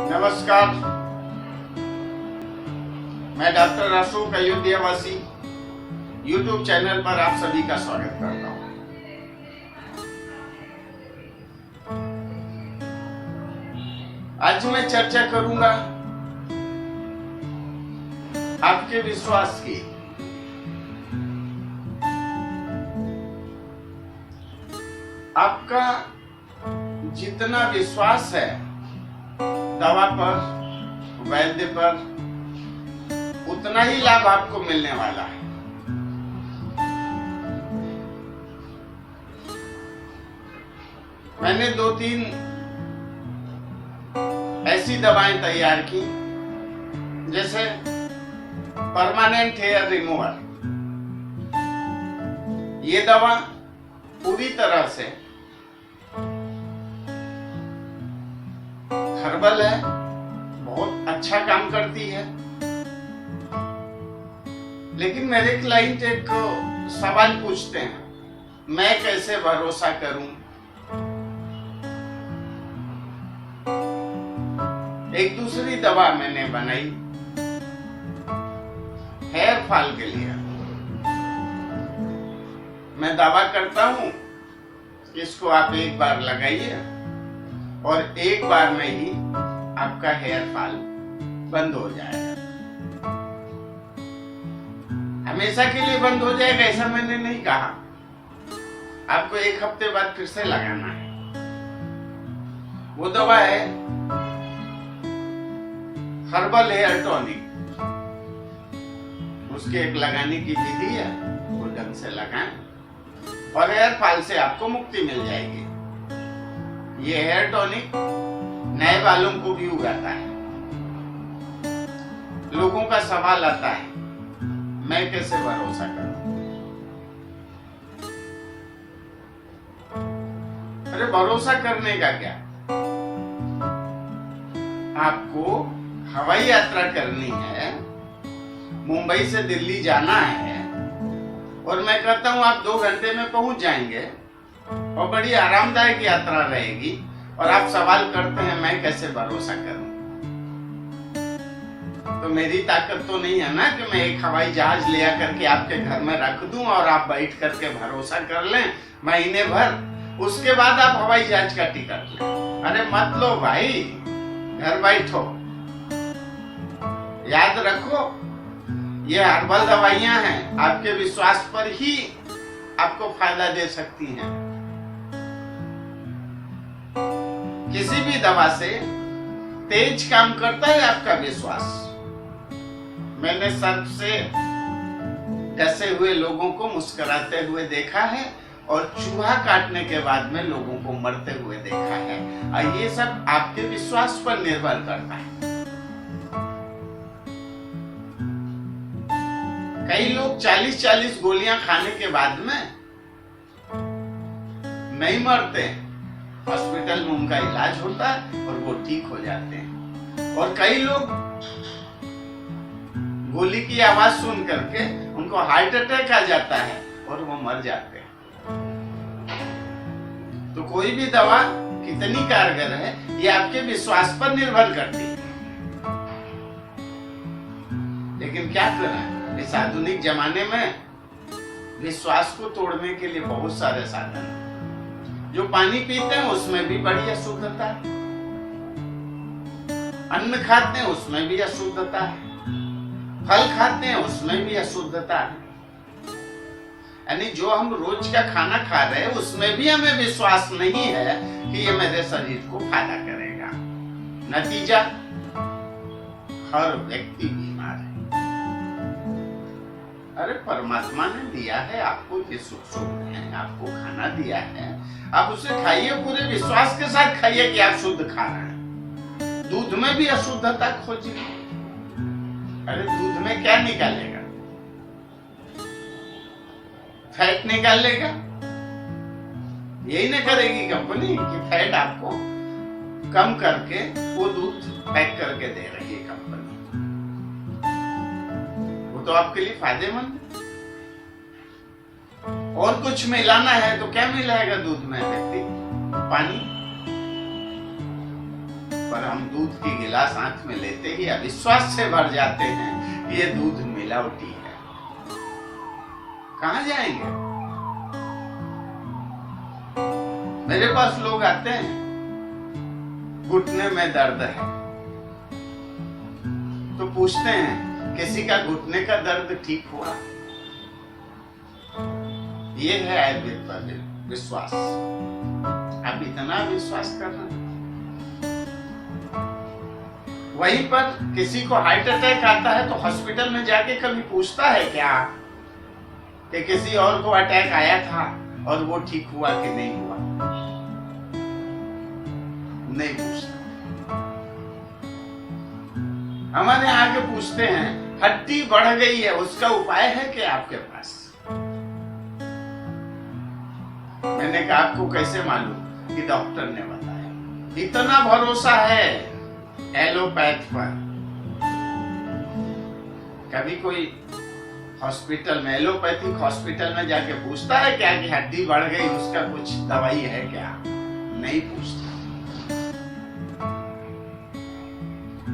नमस्कार, मैं doctor Ashok अयोध्यावासी YouTube channel पर आप सभी का स्वागत करता हूं। आज मैं चर्चा करूंगा आपके विश्वास की। आपका जितना विश्वास है दवा पर, वैद्य पर, उतना ही लाभ आपको मिलने वाला है। मैंने 2-3 ऐसी दवाएं तैयार की, जैसे परमानेंट हेयर रिमूवर। ये दवा पूरी तरह से हर्बल है, बहुत अच्छा काम करती है। लेकिन मेरे क्लाइंट एक सवाल पूछते हैं, मैं कैसे भरोसा करूं? एक दूसरी दवा मैंने बनाई हेयर फॉल के लिए। मैं दावा करता हूं कि इसको आप एक बार लगाइए और एक बार में ही आपका हेयर फॉल बंद हो जाएगा। हमेशा के लिए बंद हो जाएगा ऐसा मैंने नहीं कहा। आपको एक हफ्ते बाद फिर से लगाना है। वो दवा है हर्बल हेयर टॉनिक। उसके एक लगाने की विधि है, वो ढंग से लगाएं और हेयर फॉल से आपको मुक्ति मिल जाएगी। ये हेयर टॉनिक नए बालों को भी उगाता है। लोगों का सवाल आता है, मैं कैसे भरोसा करूं? अरे भरोसा करने का क्या? आपको हवाई यात्रा करनी है, मुंबई से दिल्ली जाना है, और मैं कहता हूं आप 2 घंटे में पहुंच जाएंगे और बड़ी आरामदायक यात्रा रहेगी, और आप सवाल करते हैं मैं कैसे भरोसा करूं? तो मेरी ताकत तो नहीं है ना कि मैं एक हवाई जहाज ले करके आपके घर में रख दूं और आप बैठ करके भरोसा कर लें महीने भर, उसके बाद आप हवाई जहाज का टिकट लें। अरे मत लो भाई, घर बैठो। याद रखो, ये हर्बल दवाइयां हैं, आपके विश्वास पर ही आपको फायदा दे सकती हैं। किसी भी दवा से तेज काम करता है आपका विश्वास। मैंने सर्प से डसे हुए लोगों को मुस्कुराते हुए देखा है और चूहा काटने के बाद में लोगों को मरते हुए देखा है। और ये सब आपके विश्वास पर निर्भर करता है। कई लोग 40-40 गोलियां खाने के बाद में नहीं मरते हैं। हॉस्पिटल में उनका इलाज होता है और वो ठीक हो जाते हैं। और कई लोग गोली की आवाज सुन करके उनको हार्ट अटैक आ जाता है और वो मर जाते हैं। तो कोई भी दवा कितनी कारगर है ये आपके विश्वास पर निर्भर करती है। लेकिन क्या करें, इस आधुनिक जमाने में विश्वास को तोड़ने के लिए बहुत सारे साधन हैं। जो पानी पीते हैं उसमें भी बड़ी अशुद्धता है, अन्न खाते हैं उसमें भी अशुद्धता है, फल खाते हैं उसमें भी अशुद्धता है। यानी जो हम रोज का खाना खा रहे हैं उसमें भी हमें विश्वास नहीं है कि ये मेरे शरीर को फायदा करेगा। नतीजा, हर व्यक्ति बीमार है। अरे परमात्मा ने दिया है आपको, ये सुख सुविधाएं हैं, आपको खाना दिया है, आप उसे खाइए, पूरे विश्वास के साथ खाइए कि आप शुद्ध खा रहे हैं। दूध में भी अशुद्धता खोजिए। अरे दूध में क्या निकालेगा? फैट निकाल लेगा। यही ना करेगी कंपनी कि फैट आपको कम करके वो दूध पैक करके दे रही है कंपनी। वो तो आपके लिए फायदेमंद है। और कुछ मिलाना है तो क्या मिलाएगा दूध में व्यक्ति? पानी। पर हम दूध की गिलास आंख में लेते ही अविश्वास से भर जाते हैं, ये दूध मिलावटी है। कहां जाएंगे? मेरे पास लोग आते हैं, घुटने में दर्द है, तो पूछते हैं किसी का घुटने का दर्द ठीक हुआ? ये है आयुर्वेद पर विश्वास। आप इतना विश्वास कर रहे हैं। वहीं पर किसी को हार्ट अटैक आता है तो हॉस्पिटल में जाके कभी पूछता है क्या कि किसी और को अटैक आया था और वो ठीक हुआ कि नहीं हुआ? नहीं पूछता। हमारे यहाँ आके पूछते हैं हड्डी बढ़ गई है, उसका उपाय है क्या आपके पास? मैंने कहा आपको कैसे मालूम? कि डॉक्टर ने बताया। इतना भरोसा है एलोपैथ पर। कभी कोई हॉस्पिटल में, एलोपैथिक हॉस्पिटल में जाके पूछता है क्या कि हड्डी बढ़ गई, उसका कुछ दवाई है क्या? नहीं पूछता।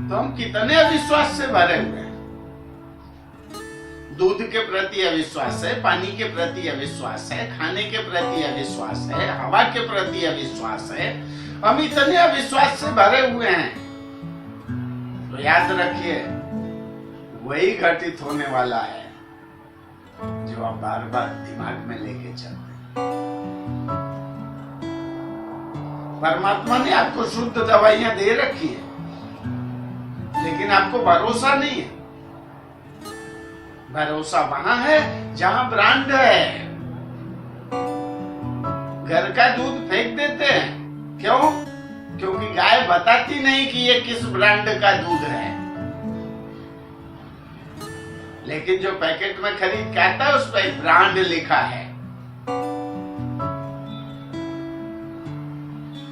तो हम कितने अविश्वास से भरे हुए हैं। दूध के प्रति अविश्वास है, पानी के प्रति अविश्वास है, खाने के प्रति अविश्वास है, हवा के प्रति अविश्वास है। हम इतने अविश्वास से भरे हुए हैं, तो याद रखिए वही घटित होने वाला है जो आप बार बार दिमाग में लेके चलते हैं। परमात्मा ने आपको शुद्ध दवाइयां दे रखी है, लेकिन आपको भरोसा नहीं है। भरोसा वहां है जहां ब्रांड है। घर का दूध फेंक देते हैं, क्यों? क्योंकि गाय बताती नहीं कि ये किस ब्रांड का दूध है। लेकिन जो पैकेट में खरीद के आता है उस पर ब्रांड लिखा है।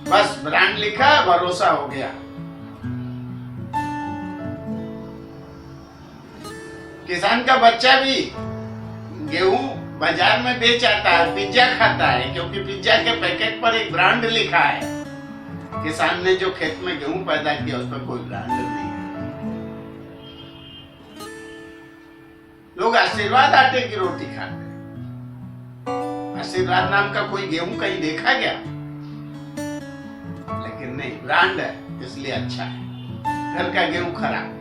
बस ब्रांड लिखा है, भरोसा हो गया। किसान का बच्चा भी गेहूं बाजार में बेच आता है, पिज्जा खाता है, क्योंकि पिज्जा के पैकेट पर एक ब्रांड लिखा है। किसान ने जो खेत में गेहूं पैदा किया उस पर कोई ब्रांड नहीं है। लोग आशीर्वाद आटे की रोटी खाते हैं। आशीर्वाद नाम का कोई गेहूं कहीं देखा गया? लेकिन नहीं, ब्रांड है इसलिए अच्छा है। घर का गेहूं खराब।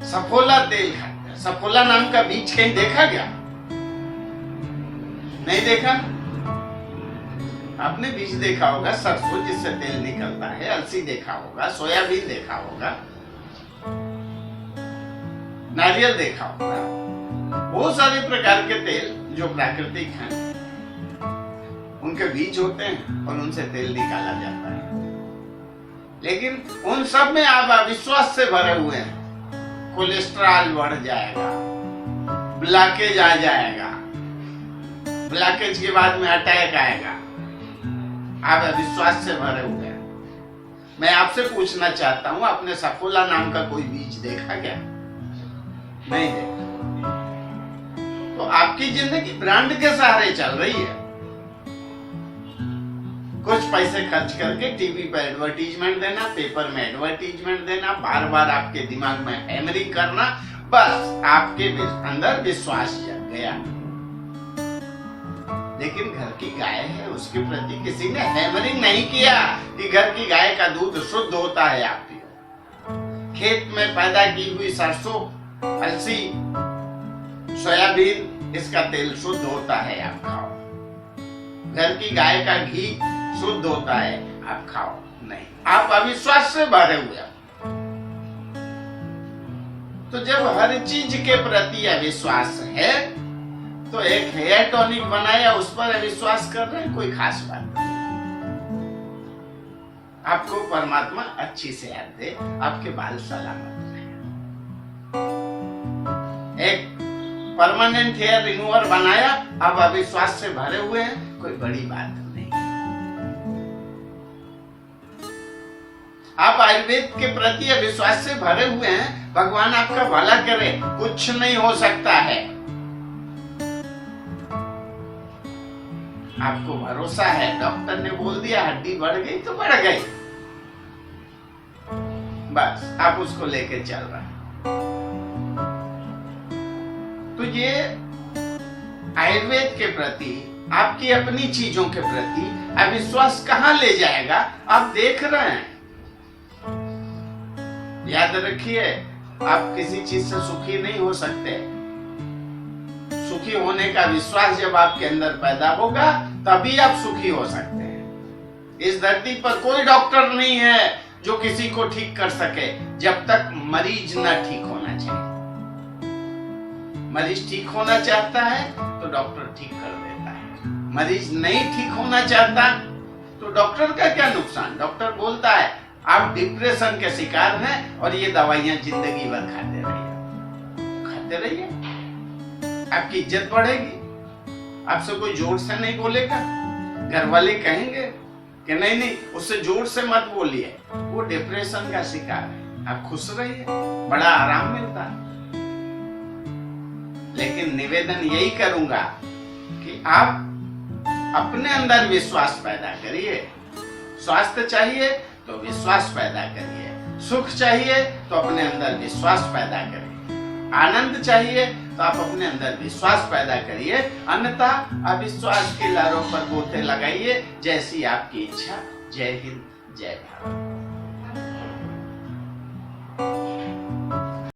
सफोला तेल खाते हैं। सफोला नाम का बीज कहीं देखा गया? नहीं देखा। आपने बीज देखा होगा सरसों जिससे तेल निकलता है, अलसी देखा होगा, सोयाबीन देखा होगा, नारियल देखा होगा। बहुत सारे प्रकार के तेल जो प्राकृतिक हैं, उनके बीज होते हैं और उनसे तेल निकाला जाता है। लेकिन उन सब में आप अविश्वास से भरे हुए हैं। कोलेस्ट्रॉल बढ़ जाएगा, ब्लॉकेज आ जाएगा, ब्लॉकेज के बाद में अटैक आएगा। आप अविश्वास से भरे हुए हैं। मैं आपसे पूछना चाहता हूं, आपने सफोला नाम का कोई बीज देखा क्या? नहीं देखा। तो आपकी जिंदगी ब्रांड के सहारे चल रही है। कुछ पैसे खर्च करके टीवी पर एडवर्टीजमेंट देना, पेपर में एडवर्टीजमेंट देना, बार बार आपके दिमाग में हैमरिंग करना, बस आपके अंदर विश्वास जग गया। लेकिन घर की गाय है, उसके प्रति किसी ने हैमरिंग नहीं किया कि घर की गाय का दूध शुद्ध होता है। आप पियो। खेत में पैदा की हुई सरसों, अलसी, सोयाबीन, इसका तेल शुद्ध होता है, आप खाओ। घर की गाय का घी शुद्ध होता है, आप खाओ। नहीं, आप अविश्वास से भरे हुए हो। तो जब हर चीज के प्रति अविश्वास है, तो एक हेयर टॉनिक बनाया, उस पर अविश्वास कर रहे हैं, कोई खास बात नहीं। आपको परमात्मा अच्छी सेहत दे, आपके बाल सलामत रहे। एक परमानेंट हेयर रिमूवर बनाया, आप अविश्वास से भरे हुए हैं, कोई बड़ी बात नहीं। आप आयुर्वेद के प्रति अविश्वास से भरे हुए हैं, भगवान आपका भला करे, कुछ नहीं हो सकता है। आपको भरोसा है, डॉक्टर ने बोल दिया हड्डी बढ़ गई तो बढ़ गई, बस आप उसको लेके चल रहे हैं। तो ये आयुर्वेद के प्रति, आपकी अपनी चीजों के प्रति अविश्वास कहां ले जाएगा आप देख रहे हैं। याद रखिए, आप किसी चीज से सुखी नहीं हो सकते। सुखी होने का विश्वास जब आपके अंदर पैदा होगा तभी आप सुखी हो सकते हैं। इस धरती पर कोई डॉक्टर नहीं है जो किसी को ठीक कर सके जब तक मरीज ना ठीक होना चाहिए। मरीज ठीक होना चाहता है तो डॉक्टर ठीक कर देता है। मरीज नहीं ठीक होना चाहता तो डॉक्टर का क्या नुकसान। डॉक्टर बोलता है आप डिप्रेशन के शिकार हैं और ये दवाइयां जिंदगी भर खाते रहिए, आपकी इज्जत बढ़ेगी। आपसे कोई जोर से नहीं बोलेगा, घर वाले कहेंगे कि नहीं उससे जोर से मत बोलिए, वो डिप्रेशन का शिकार है, आप खुश रहिए, बड़ा आराम मिलता है। लेकिन निवेदन यही करूंगा कि आप अपने अंदर विश्वास पैदा करिए। स्वास्थ्य चाहिए तो विश्वास पैदा करिए, सुख चाहिए तो अपने अंदर विश्वास पैदा करिए, आनंद चाहिए तो आप अपने अंदर विश्वास पैदा करिए। अन्यथा अविश्वास की लहरों पर गोते लगाइए, जैसी आपकी इच्छा। जय हिंद, जय भारत।